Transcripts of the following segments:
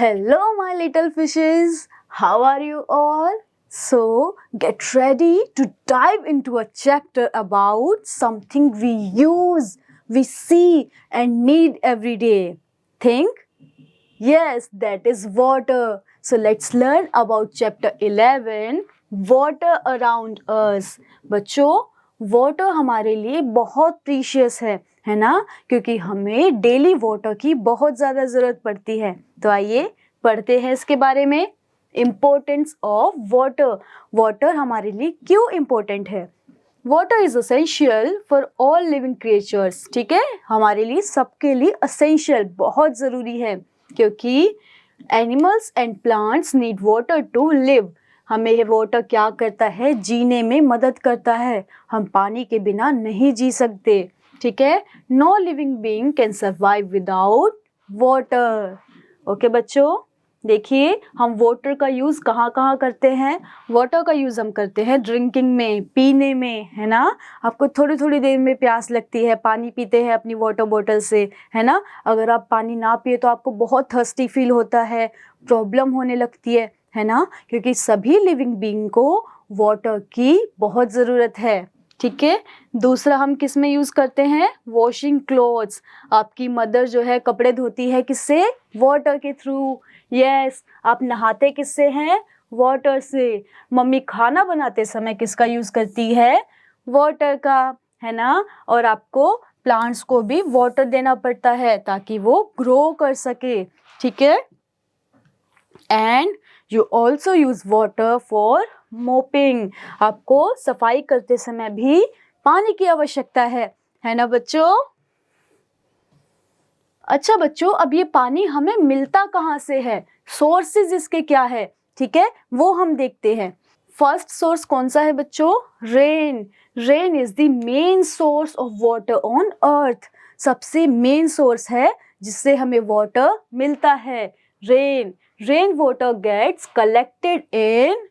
Hello, my little fishes. How are you all? So, get ready to dive into a chapter about something we use, we see, and need every day. Think? Yes, that is water. So, let's learn about chapter 11 water around us. बच्चों, water हमारे लिए बहुत precious है ना, क्योंकि हमें daily water की बहुत ज़्यादा ज़रूरत पड़ती है। तो आइए पढ़ते हैं इसके बारे में। Importance of water. वाटर हमारे लिए क्यों इम्पोर्टेंट है? Water is essential for all living creatures. ठीक है, हमारे लिए, सबके लिए असेंशियल, बहुत ज़रूरी है, क्योंकि animals and plants need water to live. हमें वाटर क्या करता है? जीने में मदद करता है। हम पानी के बिना नहीं जी सकते। ठीक है, no living being can survive without water. Okay बच्चों, देखिए हम वाटर का यूज़ कहाँ कहाँ करते हैं। वाटर का यूज़ हम करते हैं ड्रिंकिंग में, पीने में, है ना। आपको थोड़ी थोड़ी देर में प्यास लगती है, पानी पीते हैं अपनी वाटर बोतल से, है ना। अगर आप पानी ना पिए तो आपको बहुत थर्स्टी फील होता है, प्रॉब्लम होने लगती है ना, क्योंकि सभी लिविंग बीइंग को वाटर की बहुत ज़रूरत है। ठीक है, दूसरा हम किस में यूज़ करते हैं? Washing clothes. आपकी मदर जो है कपड़े धोती है किससे? वाटर के थ्रू। यस, आप नहाते किससे हैं? वाटर से। मम्मी खाना बनाते समय किसका यूज़ करती है? वाटर का, है ना। और आपको प्लांट्स को भी वाटर देना पड़ता है ताकि वो ग्रो कर सके। ठीक है, and you also use water for mopping. आपको सफाई करते समय भी पानी की आवश्यकता है ना बच्चों। अच्छा बच्चों, अब ये पानी हमें मिलता कहाँ से है? सोर्सेज इसके क्या है? ठीक है, वो हम देखते हैं। फर्स्ट सोर्स कौन सा है बच्चों? Rain. Rain is the main source of water on earth. सबसे मेन सोर्स है जिससे हमें वाटर मिलता है, rain. Rain water gets collected in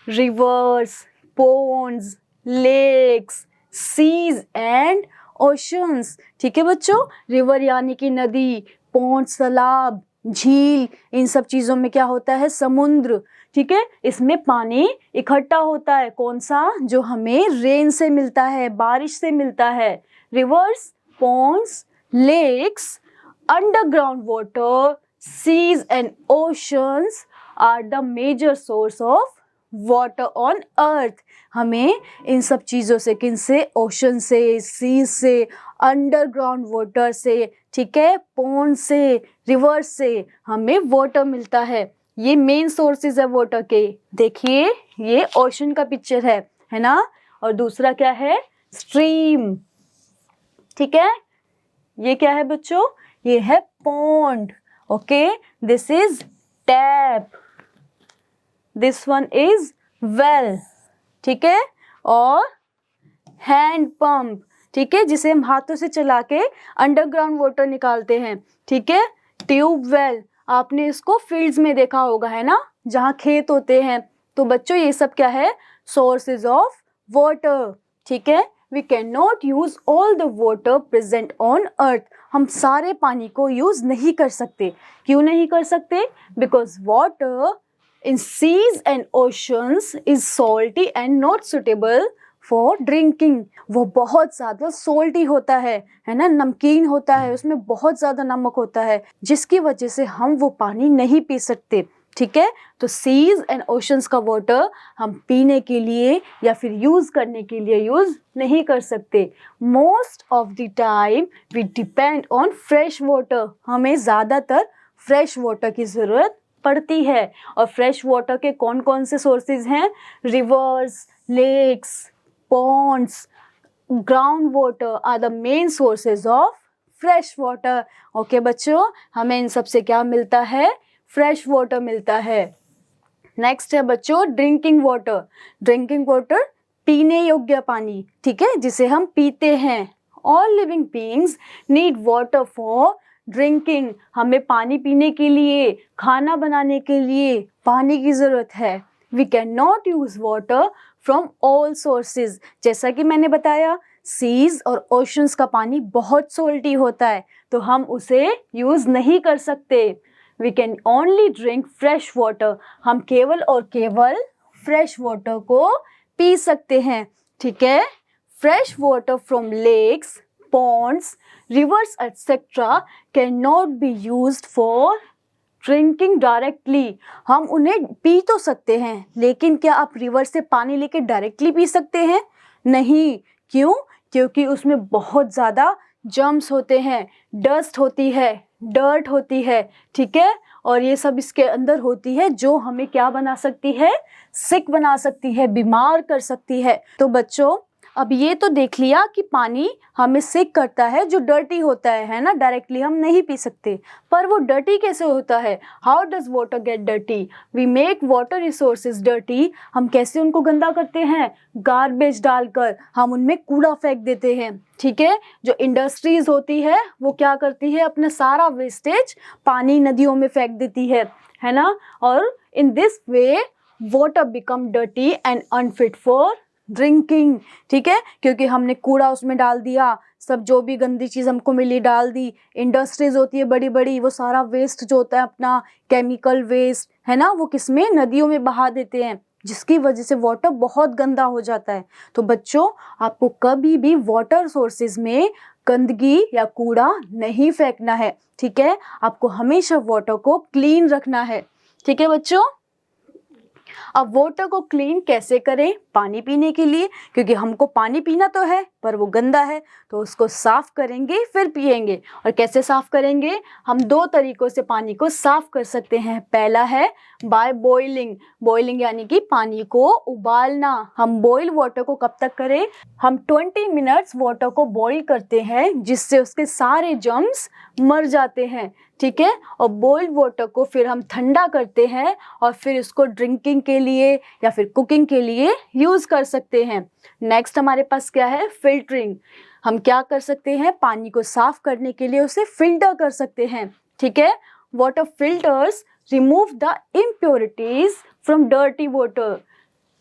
rivers, ponds, lakes, seas and oceans। ठीक है बच्चों, रिवर यानी कि नदी, पॉन्ड तालाब, झील, इन सब चीज़ों में क्या होता है? समुद्र। ठीक है, इसमें पानी इकट्ठा होता है। कौन सा? जो हमें रेन से मिलता है, बारिश से मिलता है। Rivers, ponds, lakes, underground water, seas and oceans are the major source of water on earth. हमें इन सब चीज़ों से, किन से? ओशन से, सी से, अंडरग्राउंड वाटर से, ठीक है, पॉन्ड से, रिवर से हमें वाटर मिलता है। ये मेन सोर्सेज है वाटर के। देखिए ये ओशन का पिक्चर है ना। और दूसरा क्या है? स्ट्रीम। ठीक है, ये क्या है बच्चों? ये है pond. Okay, this is tap, this one is well. ठीक है, और हैंड पंप, ठीक है, जिसे हम हाथों से चला के अंडरग्राउंड वाटर निकालते हैं। ठीक है, ट्यूबवेल, आपने इसको फील्ड्स में देखा होगा, है ना, जहाँ खेत होते हैं। तो बच्चों ये सब क्या है? Sources of water. ठीक है, we can not use all the water present on earth. हम सारे पानी को यूज नहीं कर सकते। क्यों नहीं कर सकते? Because water in seas and oceans is salty and not suitable for drinking। वो बहुत ज़्यादा सोल्टी होता है ना, नमकीन होता है, उसमें बहुत ज़्यादा नमक होता है, जिसकी वजह से हम वो पानी नहीं पी सकते। ठीक है, तो सीज एंड ओशंस का वाटर हम पीने के लिए या फिर यूज़ करने के लिए यूज़ नहीं कर सकते। Most of the time we depend on fresh water. हमें ज़्यादातर फ्रेश वाटर की ज़रूरत पड़ती है। और फ्रेश वाटर के कौन कौन से सोर्सेज हैं? Rivers, lakes, ponds, ground water are the main sources of fresh water. Okay बच्चों, हमें इन सब से क्या मिलता है? फ्रेश वाटर मिलता है। नेक्स्ट है बच्चों ड्रिंकिंग वाटर। ड्रिंकिंग वाटर पीने योग्य पानी, ठीक है, जिसे हम पीते हैं। All living beings need water for drinking. हमें पानी पीने के लिए, खाना बनाने के लिए पानी की ज़रूरत है। We can not use water from all sources. जैसा कि मैंने बताया, सीज और ओशंस का पानी बहुत सोल्टी होता है, तो हम उसे यूज़ नहीं कर सकते। We can only drink fresh water, हम केवल और केवल फ्रेश वाटर को पी सकते हैं, ठीक है। Fresh water from lakes, ponds, rivers etcetera can not be used for drinking directly, हम उन्हें पी तो सकते हैं, लेकिन क्या आप रिवर से पानी लेके डायरेक्टली पी सकते हैं? नहीं। क्यों? क्योंकि उसमें बहुत ज़्यादा जर्म्स होते हैं, डस्ट होती है, डर्ट होती है, ठीक है, और ये सब इसके अंदर होती है जो हमें क्या बना सकती है? सिक बना सकती है, बीमार कर सकती है। तो बच्चों अब ये तो देख लिया कि पानी हमें सिक करता है, जो डर्टी होता है ना, डायरेक्टली हम नहीं पी सकते। पर वो डर्टी कैसे होता है? How does water get dirty? We make water resources dirty, हम कैसे उनको गंदा करते हैं? गार्बेज डालकर, हम उनमें कूड़ा फेंक देते हैं, ठीक है। जो इंडस्ट्रीज होती है वो क्या करती है? अपना सारा वेस्टेज पानी नदियों में फेंक देती है ना, और in this way water become dirty and unfit for drinking, ठीक है, क्योंकि हमने कूड़ा उसमें डाल दिया, सब जो भी गंदी चीज़ हमको मिली डाल दी। इंडस्ट्रीज होती है बड़ी बड़ी, वो सारा वेस्ट जो होता है अपना केमिकल वेस्ट है ना, वो किसमें? नदियों में बहा देते हैं, जिसकी वजह से वाटर बहुत गंदा हो जाता है। तो बच्चों आपको कभी भी वाटर सोर्सेज में गंदगी या कूड़ा नहीं फेंकना है, ठीक है। आपको हमेशा वाटर को क्लीन रखना है, ठीक है बच्चों। अब वाटर को क्लीन कैसे करें? पानी पीने के लिए, क्योंकि हमको पानी पीना तो है पर वो गंदा है, तो उसको साफ करेंगे फिर पिएंगे। और कैसे साफ करेंगे? हम दो तरीकों से पानी को साफ कर सकते हैं। पहला है बाय बॉइलिंग, बॉइलिंग यानी कि पानी को उबालना। हम बॉइल वाटर को कब तक करें? हम 20 मिनट्स वाटर को बॉइल करते हैं, जिससे उसके सारे जर्म्स मर जाते हैं, ठीक है। और बॉइल्ड वाटर को फिर हम ठंडा करते हैं और फिर इसको ड्रिंकिंग के लिए या फिर कुकिंग के लिए यूज़ कर सकते हैं। नेक्स्ट हमारे पास क्या है? फिल्टरिंग। हम क्या कर सकते हैं? पानी को साफ करने के लिए उसे फिल्टर कर सकते हैं, ठीक है। Water filters remove the impurities from dirty water.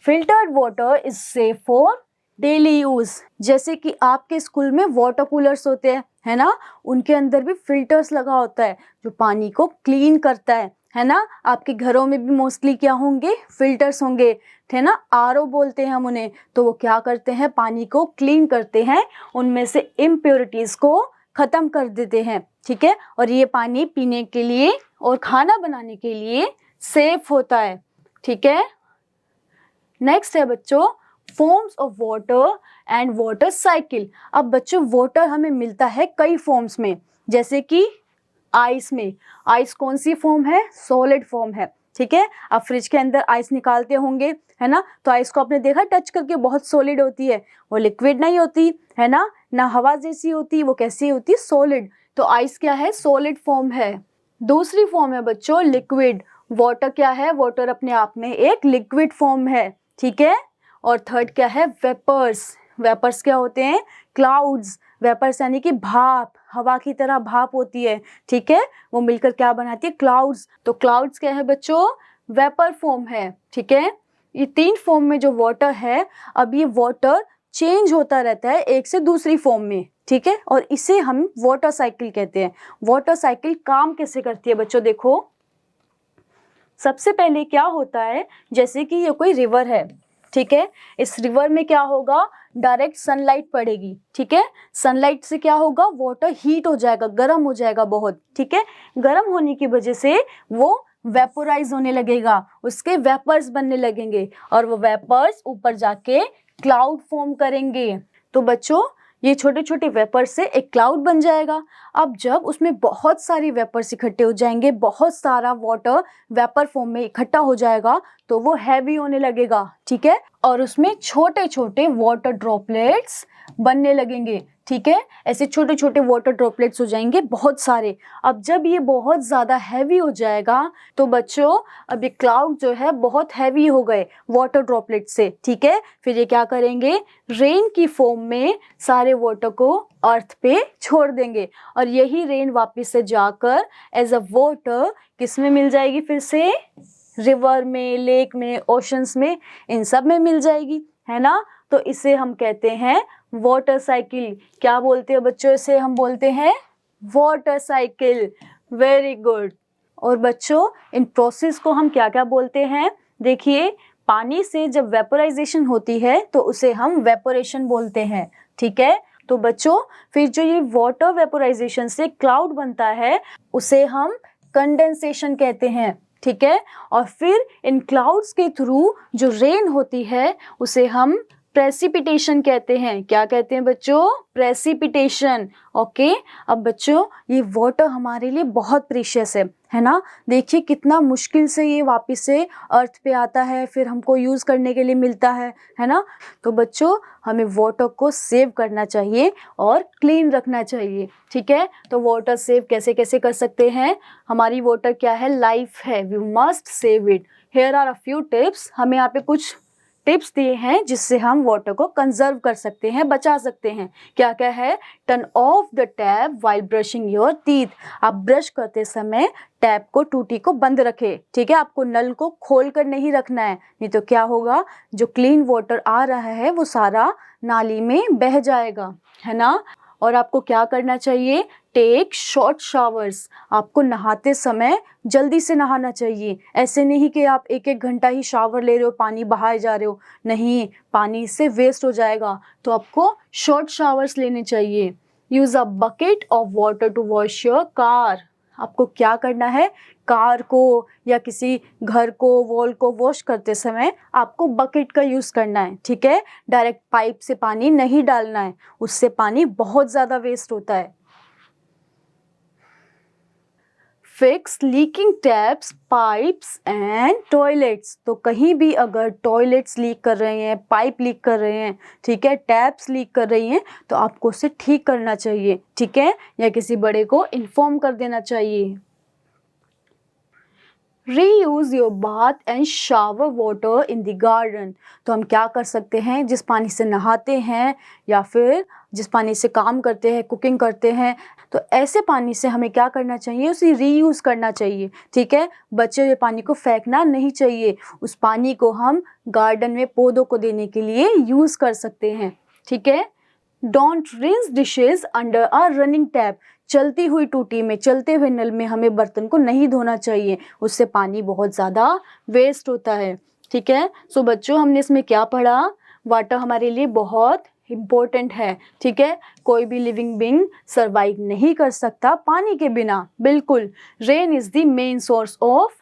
Filtered water is safe for daily use. जैसे कि आपके स्कूल में वाटर कूलर्स होते हैं, है ना, उनके अंदर भी फिल्टर्स लगा होता है जो पानी को क्लीन करता है ना। आपके घरों में भी मोस्टली क्या होंगे? फिल्टर्स होंगे, है ना, आरओ बोलते हैं हम उन्हें। तो वो क्या करते हैं? पानी को क्लीन करते हैं, उनमें से इम्प्योरिटीज को खत्म कर देते हैं, ठीक है। और ये पानी पीने के लिए और खाना बनाने के लिए सेफ होता है, ठीक है। नेक्स्ट है बच्चों forms of water and water cycle. अब बच्चों वाटर हमें मिलता है कई फॉर्म्स में, जैसे कि आइस में। आइस कौन सी फॉर्म है? सॉलिड फॉर्म है, ठीक है। आप फ्रिज के अंदर आइस निकालते होंगे, है ना, तो आइस को आपने देखा टच करके बहुत सॉलिड होती है, वो लिक्विड नहीं होती, है ना, ना हवा जैसी होती, वो कैसी होती? सॉलिड। तो आइस क्या है? सॉलिड फॉर्म है। दूसरी फॉर्म है बच्चों लिक्विड। वाटर क्या है? वाटर अपने आप में एक लिक्विड फॉर्म है, ठीक है। और थर्ड क्या है? वेपर्स। वेपर्स क्या होते हैं? क्लाउड्स। वेपर्स यानी कि भाप, हवा की तरह भाप होती है, ठीक है, वो मिलकर क्या बनाती है? क्लाउड्स। तो क्लाउड्स क्या है बच्चों? वेपर फॉर्म है, ठीक है। ये तीन फॉर्म में जो वाटर है, अब ये वाटर चेंज होता रहता है एक से दूसरी फॉर्म में, ठीक है, और इसे हम वाटर साइकिल कहते हैं। वाटर साइकिल काम कैसे करती है बच्चों? देखो सबसे पहले क्या होता है, जैसे कि ये कोई रिवर है, ठीक है, इस रिवर में क्या होगा? डायरेक्ट सनलाइट पड़ेगी, ठीक है। सनलाइट से क्या होगा? वाटर हीट हो जाएगा, गर्म हो जाएगा बहुत, ठीक है। गर्म होने की वजह से वो वेपोराइज होने लगेगा, उसके वेपर्स बनने लगेंगे, और वो वेपर्स ऊपर जाके क्लाउड फॉर्म करेंगे। तो बच्चों ये छोटे छोटे वेपर से एक क्लाउड बन जाएगा। अब जब उसमें बहुत सारी वेपर्स इकट्ठे हो जाएंगे, बहुत सारा वाटर वेपर फॉर्म में इकट्ठा हो जाएगा, तो वो हैवी होने लगेगा, ठीक है, और उसमें छोटे छोटे वाटर ड्रॉपलेट्स बनने लगेंगे, ठीक है। ऐसे छोटे छोटे वाटर ड्रॉपलेट्स हो जाएंगे बहुत सारे। अब जब ये बहुत ज़्यादा हैवी हो जाएगा तो बच्चों अब ये क्लाउड जो है बहुत हैवी हो गए वाटर ड्रॉपलेट से, ठीक है। फिर ये क्या करेंगे? रेन की फॉर्म में सारे वाटर को अर्थ पे छोड़ देंगे, और यही रेन वापस से जाकर एज अ वाटर किस में मिल जाएगी? फिर से रिवर में, लेक में, ओशंस में, इन सब में मिल जाएगी, है ना। तो इसे हम कहते हैं वाटर साइकिल। क्या बोलते हैं बच्चों? इसे हम बोलते हैं वाटर साइकिल। Very good. और बच्चों इन प्रोसेस को हम क्या क्या बोलते हैं? देखिए, पानी से जब वेपोराइजेशन होती है तो उसे हम वेपोरेशन बोलते हैं, ठीक है। तो बच्चों फिर जो ये वाटर वेपोराइजेशन से क्लाउड बनता है उसे हम कंडेंसेशन कहते हैं, ठीक है। और फिर इन क्लाउड्स के थ्रू जो रेन होती है उसे हम प्रेसिपिटेशन कहते हैं। क्या कहते हैं बच्चों? प्रेसिपिटेशन। ओके। अब बच्चों ये वाटर हमारे लिए बहुत प्रीशियस है ना। देखिए कितना मुश्किल से ये वापस से अर्थ पे आता है, फिर हमको यूज करने के लिए मिलता है ना। तो बच्चों हमें वाटर को सेव करना चाहिए और क्लीन रखना चाहिए, ठीक है। तो वाटर सेव कैसे कैसे कर सकते हैं? हमारी वाटर क्या है? लाइफ है, we must save it. Here are a few tips. हमें यहाँ पे कुछ टिप्स दिए हैं जिससे हम वाटर को कंजर्व कर सकते हैं, बचा सकते हैं। क्या क्या है? Turn off the tap while brushing your teeth. आप ब्रश करते समय टैप को, टूटी को बंद रखें, ठीक है। आपको नल को खोल कर नहीं रखना है, नहीं तो क्या होगा, जो क्लीन वाटर आ रहा है वो सारा नाली में बह जाएगा, है ना। और आपको क्या करना चाहिए? Take short showers. आपको नहाते समय जल्दी से नहाना चाहिए। ऐसे नहीं कि आप एक एक घंटा ही शावर ले रहे हो, पानी बहाए जा रहे हो, नहीं, पानी इससे वेस्ट हो जाएगा। तो आपको शॉर्ट शावर्स लेने चाहिए। Use a bucket of water to wash your car. आपको क्या करना है? कार को या किसी घर को, वॉल को वॉश करते समय आपको बकेट का यूज करना है, ठीक है। डायरेक्ट पाइप से पानी नहीं डालना है, उससे पानी बहुत ज्यादा वेस्ट होता है। Fix leaking taps, pipes and toilets. तो कहीं भी अगर टॉयलेट्स लीक कर रहे हैं, पाइप लीक कर रहे हैं, ठीक है, टैप्स लीक कर रही हैं, तो आपको उसे ठीक करना चाहिए, ठीक है, या किसी बड़े को इन्फॉर्म कर देना चाहिए। Reuse your bath and shower water in the garden. तो हम क्या कर सकते हैं? जिस पानी से नहाते हैं या फिर जिस पानी से काम करते हैं, कुकिंग करते हैं, तो ऐसे पानी से हमें क्या करना चाहिए? उसे रीयूज करना चाहिए, ठीक है। बचे हुए पानी को फेंकना नहीं चाहिए। उस पानी को हम गार्डन में पौधों को देने के लिए यूज कर सकते हैं, ठीक है। Don't rinse dishes under a running tap. चलती हुई टूटी में, चलते हुए नल में हमें बर्तन को नहीं धोना चाहिए, उससे पानी बहुत ज़्यादा वेस्ट होता है, ठीक है। सो बच्चों हमने इसमें क्या पढ़ा? वाटर हमारे लिए बहुत इम्पोर्टेंट है, ठीक है। कोई भी लिविंग बीइंग सर्वाइव नहीं कर सकता पानी के बिना, बिल्कुल। Rain is the main source of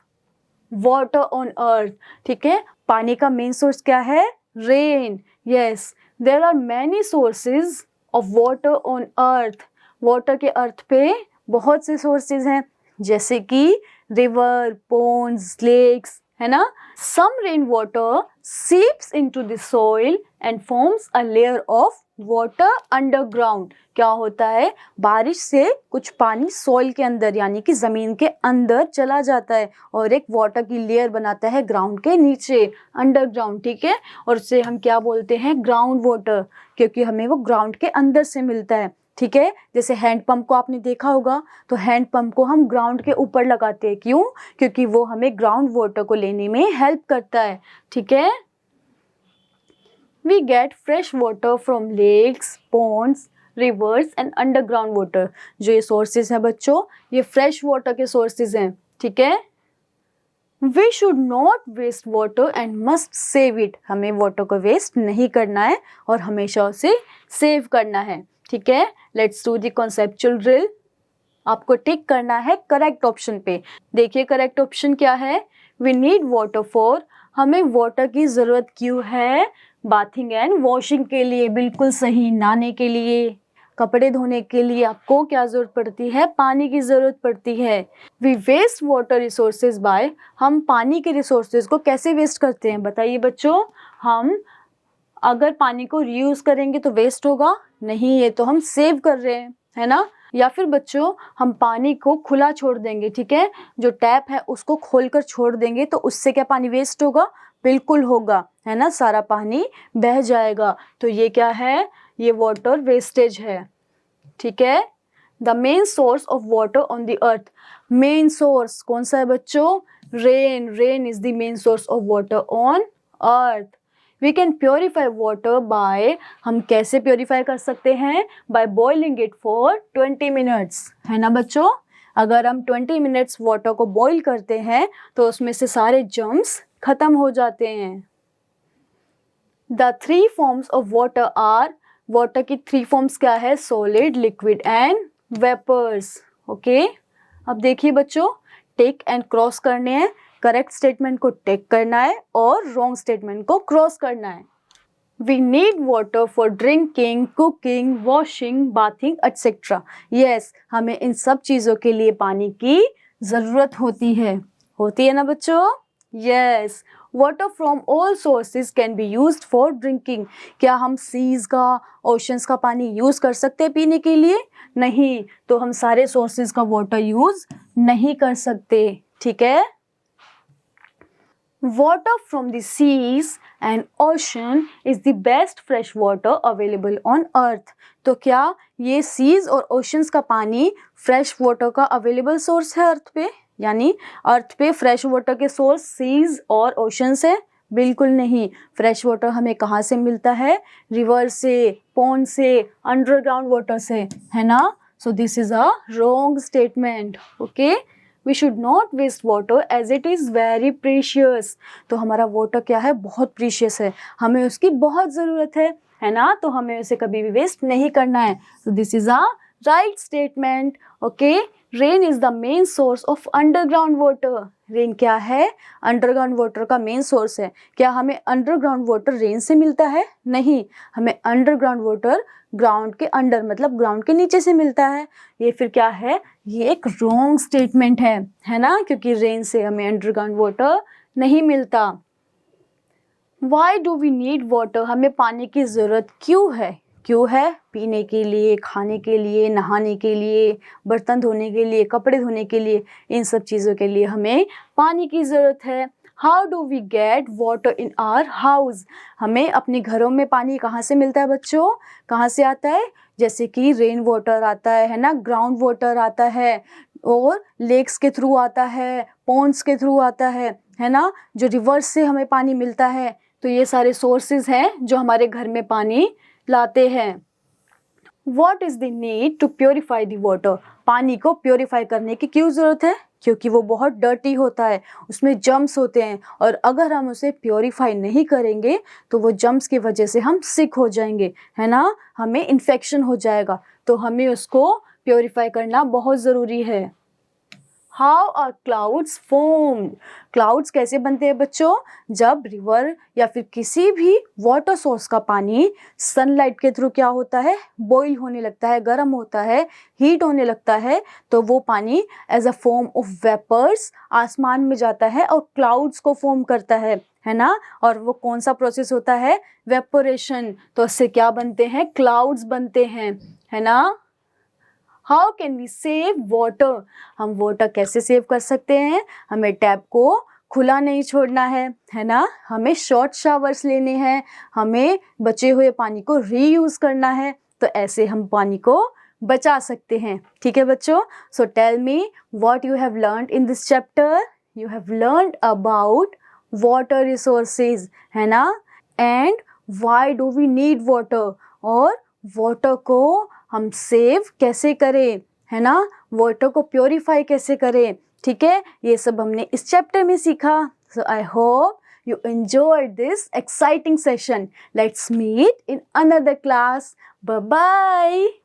water on earth, ठीक है। पानी का मेन सोर्स क्या है? Rain. Yes, there are many sources of water on earth. Water के अर्थ पे बहुत से सोर्सेज हैं, जैसे कि रिवर, पोन्स, लेक्स, है ना। Some rain water seeps into the soil and forms a layer of water underground. क्या होता है? बारिश से कुछ पानी सॉइल के अंदर यानी कि जमीन के अंदर चला जाता है और एक वाटर की लेयर बनाता है ग्राउंड के नीचे, अंडरग्राउंड, ठीक है। और उसे हम क्या बोलते हैं? ग्राउंड वाटर, क्योंकि हमें वो ग्राउंड के अंदर से मिलता है, ठीक है। जैसे हैंडपंप को आपने देखा होगा, तो हैंडपंप को हम ग्राउंड के ऊपर लगाते हैं, क्यों? क्योंकि वो हमें ग्राउंड वाटर को लेने में हेल्प करता है, ठीक है। We get fresh water from lakes, ponds, rivers and underground water. जो ये सोर्सेज हैं बच्चों, ये फ्रेश वाटर के सोर्सेज हैं, ठीक है। We should not waste water and must save it. हमें वाटर को वेस्ट नहीं करना है और हमेशा उसे सेव करना है, ठीक है। Let's do the conceptual drill. आपको टिक करना है करेक्ट ऑप्शन पे। देखिए करेक्ट ऑप्शन क्या है? वी नीड वाटर फॉर, हमें वाटर की ज़रूरत क्यों है? बाथिंग एंड वॉशिंग के लिए, बिल्कुल सही। नहाने के लिए, कपड़े धोने के लिए आपको क्या ज़रूरत पड़ती है? पानी की ज़रूरत पड़ती है। We waste water resources by, हम पानी के रिसोर्सेज को कैसे वेस्ट करते हैं? बताइए बच्चों। हम अगर पानी को रीयूज़ करेंगे तो वेस्ट होगा नहीं, ये तो हम सेव कर रहे हैं, है ना। या फिर बच्चों हम पानी को खुला छोड़ देंगे, ठीक है, जो टैप है उसको खोलकर छोड़ देंगे, तो उससे क्या पानी वेस्ट होगा? बिल्कुल होगा, है ना, सारा पानी बह जाएगा। तो ये क्या है? ये वाटर वेस्टेज है, ठीक है। The main source of water on the earth, main source कौन सा है बच्चों? Rain. Rain is the main source of water on earth. We can purify water by, हम कैसे प्योरीफाई कर सकते हैं? By boiling it for 20 minutes, है ना बच्चों। अगर हम 20 मिनट्स वाटर को बॉईल करते हैं तो उसमें से सारे जर्म्स खत्म हो जाते हैं। The 3 forms of water are, water की 3 फॉर्म्स क्या है? Solid, liquid and vapours. Okay, अब देखिए बच्चों, टिक एंड क्रॉस करने हैं। करेक्ट स्टेटमेंट को टिक करना है और रॉन्ग स्टेटमेंट को क्रॉस करना है। We need water for drinking, cooking, washing, bathing, etc. Yes, हमें इन सब चीज़ों के लिए पानी की ज़रूरत होती है ना बच्चों? Yes, water from all sources can be used for drinking. क्या हम सीज का, ओशंस का पानी यूज़ कर सकते हैं पीने के लिए? नहीं, तो हम सारे सोर्सेज का वाटर यूज़ नहीं कर सकते, ठीक है? Water from the seas and ocean is the best fresh water available on earth. तो क्या ये सीज और ओशंस का पानी फ्रेश वाटर का अवेलेबल सोर्स है अर्थ पे? यानी अर्थ पे फ्रेश वाटर के सोर्स सीज और ओशंस है? बिल्कुल नहीं। फ्रेश वाटर हमें कहाँ से मिलता है? रिवर से, पॉन्ड से, अंडरग्राउंड वाटर से, है ना? So this is a wrong statement. Okay, we should not waste water as it is very precious. तो हमारा वाटर क्या है? बहुत प्रीशियस है, हमें उसकी बहुत ज़रूरत है ना? तो हमें उसे कभी भी वेस्ट नहीं करना है। तो this is a right statement. Okay, rain is the main source of underground water. Rain क्या है? अंडरग्राउंड वाटर का मेन सोर्स है। क्या हमें अंडरग्राउंड वाटर रेन से मिलता है? नहीं, हमें अंडरग्राउंड वाटर ग्राउंड के अंडर, मतलब ग्राउंड के नीचे से मिलता है। ये फिर क्या है? ये एक रॉन्ग स्टेटमेंट है ना? क्योंकि रेन से हमें अंडरग्राउंड वाटर नहीं मिलता। Why do we need water? हमें पानी की ज़रूरत क्यों है? क्यों है? पीने के लिए, खाने के लिए, नहाने के लिए, बर्तन धोने के लिए, कपड़े धोने के लिए, इन सब चीज़ों के लिए हमें पानी की ज़रूरत है। How do we get water in our house? हमें अपने घरों में पानी कहाँ से मिलता है बच्चों? कहाँ से आता है? जैसे कि रेन वाटर आता है ना, ग्राउंड वाटर आता है, और लेक्स के थ्रू आता है, पॉन्ड्स के थ्रू आता है ना? जो रिवर्स से हमें पानी मिलता है। तो ये सारे सोर्सेज हैं जो हमारे घर में पानी लाते हैं। What is the need to purify the water? पानी को प्योरीफाई करने की क्यों ज़रूरत है? क्योंकि वो बहुत डर्टी होता है, उसमें जम्स होते हैं, और अगर हम उसे प्योरीफाई नहीं करेंगे तो वो जम्स की वजह से हम सिक हो जाएंगे, है ना? हमें इन्फेक्शन हो जाएगा। तो हमें उसको प्योरीफाई करना बहुत ज़रूरी है। How are clouds formed? Clouds कैसे बनते हैं बच्चों? जब रिवर या फिर किसी भी वाटर सोर्स का पानी सनलाइट के थ्रू क्या होता है? बॉईल होने लगता है, गर्म होता है, हीट होने लगता है, तो वो पानी as a form of vapours आसमान में जाता है और क्लाउड्स को फॉर्म करता है ना? और वो कौन सा प्रोसेस होता है? वेपोरेशन। तो उससे क्या बनते हैं? क्लाउड्स बनते हैं, है ना? How can we save water? हम वाटर कैसे सेव कर सकते हैं? हमें टैप को खुला नहीं छोड़ना है ना? हमें शॉर्ट शावर्स लेने हैं, हमें बचे हुए पानी को रीयूज़ करना है। तो ऐसे हम पानी को बचा सकते हैं, ठीक है बच्चों? So tell me what you have learned in this chapter. You have learned about water resources, है ना? And why do we need water, और वाटर को हम सेव कैसे करें, है ना? वाटर को प्योरीफाई कैसे करें, ठीक है? ये सब हमने इस चैप्टर में सीखा। So I hope you enjoyed this exciting session. Let's meet in another class. Bye bye.